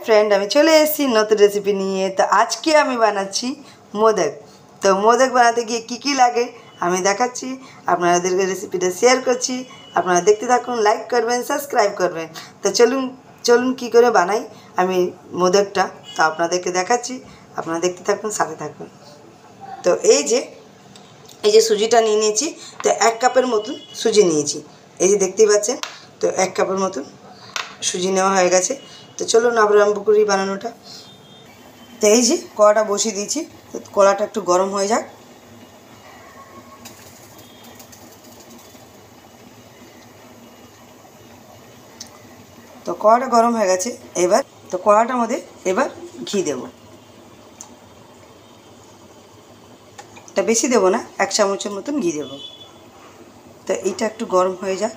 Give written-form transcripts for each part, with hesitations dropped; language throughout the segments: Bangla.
फ्रेंड আমি চলে এসেছি নতুন রেসিপি নিয়ে। তো আজকে আমি বানাচ্ছি মোদক। তো মোদক বানাতে গিয়ে কি কি লাগে আমি দেখাচ্ছি, আপনাদেরকে রেসিপিটা শেয়ার করছি। আপনারা দেখতে থাকুন, লাইক করবেন, সাবস্ক্রাইব করবেন। তো চলুন চলুন কি করে বানাই আমি মোদকটা তো আপনাদেরকে দেখাচ্ছি। আপনারা দেখতে থাকুন, সাথে থাকুন। তো এই যে সুজিটা নিয়ে নিয়েছি। তো 1 কাপের মতন সুজি নিয়েছি। এই যে দেখতেই পাচ্ছেন। তো 1 কাপের মতন সুজি নেওয়া হয়ে গেছে। তো চলুন আরম্ভ করি বানানোটা। তো এই যে কড়াটা বসিয়ে দিয়েছি। তো কড়াটা একটু গরম হয়ে যাক। তো কড়াটা গরম হয়ে গেছে। এবার তো কড়াটার মধ্যে এবার ঘি দেব। এটা বেশি দেব না, 1 চামচের মতন ঘি দেব। তো এইটা একটু গরম হয়ে যাক।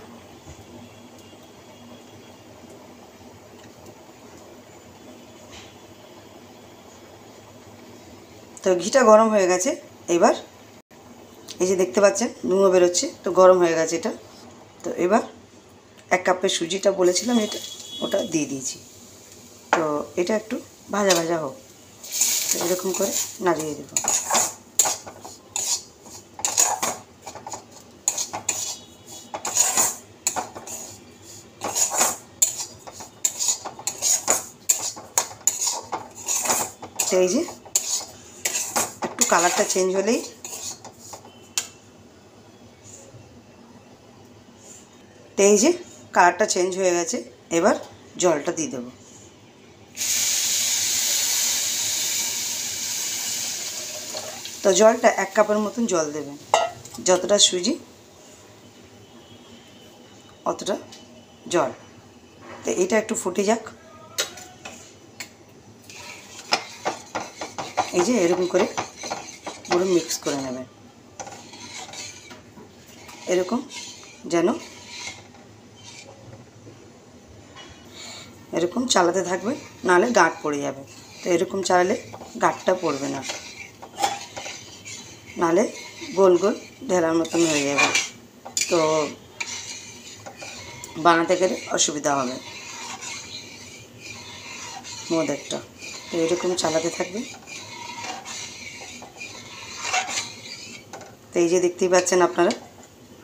তো ঘিটা গরম হয়ে গেছে। এবার এই যে দেখতে পাচ্ছেন ধুঁয়ো বেরোচ্ছে। তো গরম হয়ে গেছে এটা। তো এবার 1 কাপের সুজিটা বলেছিলাম এটা ওটা দিয়ে দিয়েছি। তো এটা একটু ভাজা ভাজা হোক। তো এরকম করে নাড়িয়ে দেব। তো এই যে একটু কালারটা চেঞ্জ হলেই তো এই যে কালারটা চেঞ্জ হয়ে গেছে। এবার জলটা দিয়ে দেবো। তো জলটা 1 কাপের মতন জল দেবেন। যতটা সুজি অতটা জল। তো এটা একটু ফুটে যাক। এই যে এরকম করে পুরো মিক্স করে নেবেন। এরকম যেন এরকম চালাতে থাকবে, নাহলে গাঁট পড়ে যাবে। তো এরকম চালালে গাঁটটা পড়বে না, নাহলে গোল গোল ঢেলার মতন হয়ে যাবে। তো বানাতে গেলে অসুবিধা হবে মোদকটা। তো এরকম চালাতে থাকবে। তো এই যে দেখতেই পাচ্ছেন আপনারা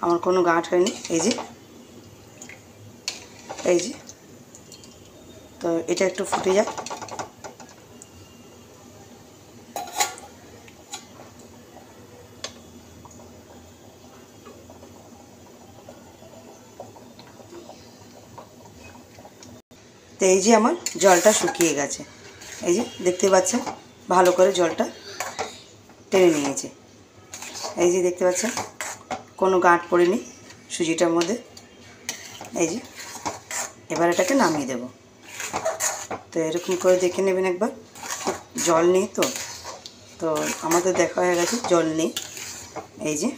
আমার কোনো গাঁট হয়নি। এই যে তো এটা একটু ফুটে যাক। তো এই যে আমার জলটা শুকিয়ে গেছে। এই যে দেখতে পাচ্ছেন ভালো করে জলটা টেনে নিয়েছে। এই যে দেখতে পাচ্ছেন কোনো গাঁট পড়েনি সুজিটার মধ্যে। এই যে এবার এটাকে নামিয়ে দেব। তো এরকম করে দেখে নেবেন একবার। জল নেই তো তো আমাদের দেখা হয়ে গেছে জল নেই। এই যে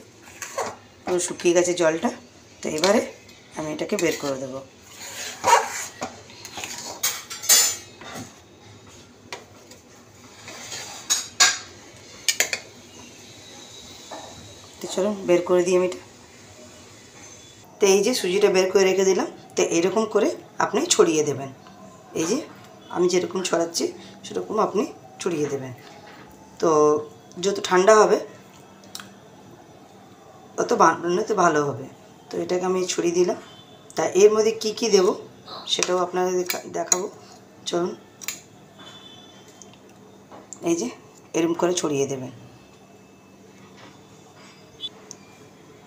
পুরো শুকিয়ে গেছে জলটা। তো এবারে আমি এটাকে বের করে দেব। তো চলুন বের করে দিই আমি এটা। তো এই যে সুজিটা বের করে রেখে দিলাম। তো এরকম করে আপনি ছড়িয়ে দেবেন। এই যে আমি যেরকম ছড়াচ্ছি সেরকম আপনি ছড়িয়ে দেবেন। তো যত ঠান্ডা হবে তত বানাতে ভালো হবে। তো এটাকে আমি ছড়িয়ে দিলাম। তা এর মধ্যে কি কি দেব সেটাও আপনাদের দেখাবো। চলুন এই যে এরকম করে ছড়িয়ে দেবেন।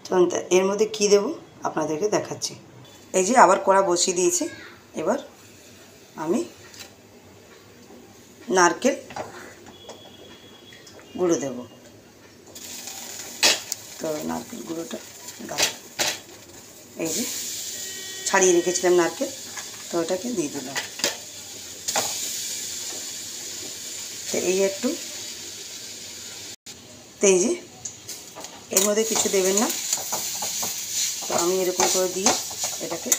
চলুন এর মধ্যে কি দেব আপনাদেরকে দেখাচ্ছি। এই যে আবার কড়া বসিয়ে দিয়েছি। এবার আমি নারকেল গুঁড়ো দেব। তো নারকেল গুঁড়োটা এই যে ছাড়িয়ে রেখেছিলাম নারকেল, তো ওটাকে দিয়ে দিলাম। তো এই একটু তো এই যে এর মধ্যে কিছু দেবেন না। তো আমি এরকম করে দিয়ে এটাকে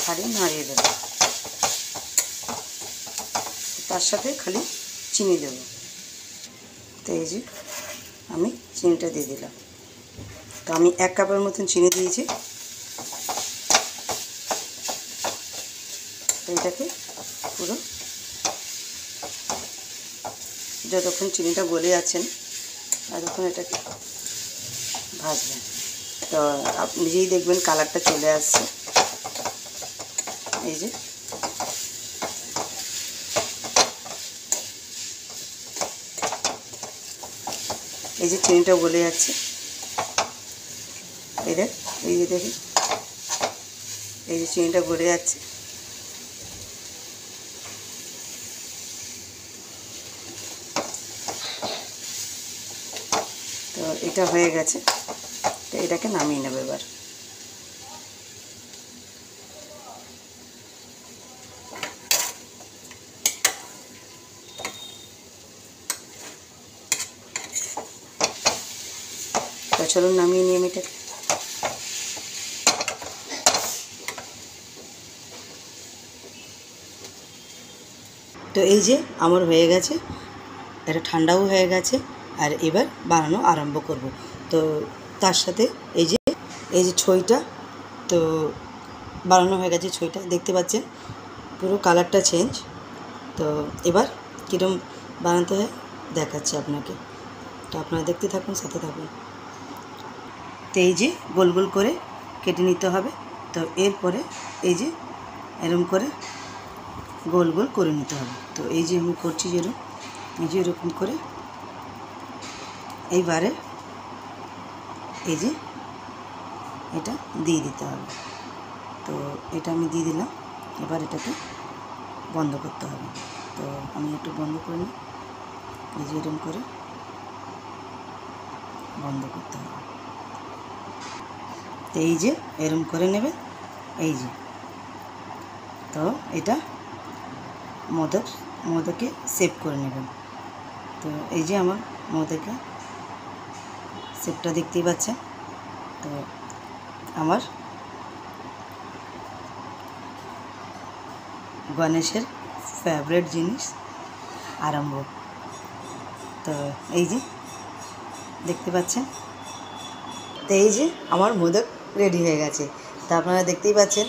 ছাড়িয়ে নাড়িয়ে দেব। তার সাথে খালি চিনি দেব। তো এই যে আমি চিনিটা দিয়ে দিলাম। তো আমি 1 কাপের মতন চিনি দিয়েছি। তো এটাকে পুরো যতক্ষণ চিনিটা গলে যাচ্ছেন ততক্ষণ এটাকে ভাজবেন। তো আপনি নিজেই দেখবেন কালারটা চলে আসছে। এই যে চিনিটা গলে যাচ্ছে। এই যে দেখি এই যে চিনিটা গলে যাচ্ছে। তো এটা হয়ে গেছে, তো এটাকে নামিয়ে নেব এবার। তো চলুন নামিয়ে নিয়ে আমি এটাকে। তো এই যে আমার হয়ে গেছে, এটা ঠান্ডাও হয়ে গেছে। আর এবার বানানো আরম্ভ করব। তো তার সাথে এই যে ছইটা তো বানানো হয়ে গেছে। ছইটা দেখতে পাচ্ছেন পুরো কালারটা চেঞ্জ। তো এবার কীরকম বানাতে হয় দেখাচ্ছি আপনাকে। তো আপনারা দেখতে থাকুন, সাথে থাকুন। তো এই যে গোল গোল করে কেটে নিতে হবে। তো এরপরে এই যে এরকম করে গোল গোল করে নিতে হবে। তো এই যে আমি করছি যেরকম, এই যে এরকম করে এইবারে এই যে এটা দিয়ে দিতে হবে। তো এটা আমি দিয়ে দিলাম। এবার এটাকে বন্ধ করতে হবে। তো আমি একটু বন্ধ করে নিই। এই যে এরকম করে বন্ধ করতে হবে। তো এই যে এরকম করে নেবেন। এই যে তো এটা মোদকে সেভ করে নেবেন। তো এই যে আমার মোদকে সেভটা দেখতেই পাচ্ছেন। তো আমার গণেশের ফেভারিট জিনিস আরম্ভ। তো এই যে দেখতে পাচ্ছেন। তো এই যে আমার মোদক রেডি হয়ে গেছে। তো আপনারা দেখতেই পাচ্ছেন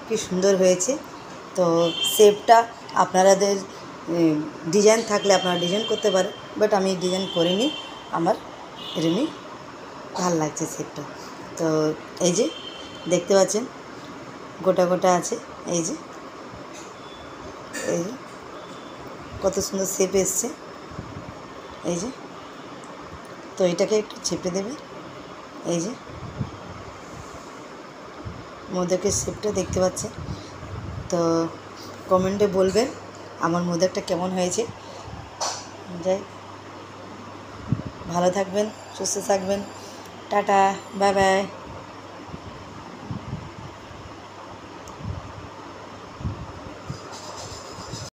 কি সুন্দর হয়েছে। তো শেপটা আপনাদের ডিজাইন থাকলে আপনারা ডিজাইন করতে পারেন, বাট আমি ডিজাইন করিনি, আমার এরমই ভাল লাগছে শেপটা। তো এই যে দেখতে পাচ্ছেন গোটা গোটা আছে। এই যে কত সুন্দর শেপ এসছে। এই যে তো এটাকে একটু চেপে দেবে। এই যে মোদকের শেপটা দেখতে পাচ্ছেন। তো কমেন্টে বলবেন আমার মোদকটা কেমন হয়েছে। যাই, ভালো থাকবেন, সুস্থ থাকবেন। Tata, bye bye.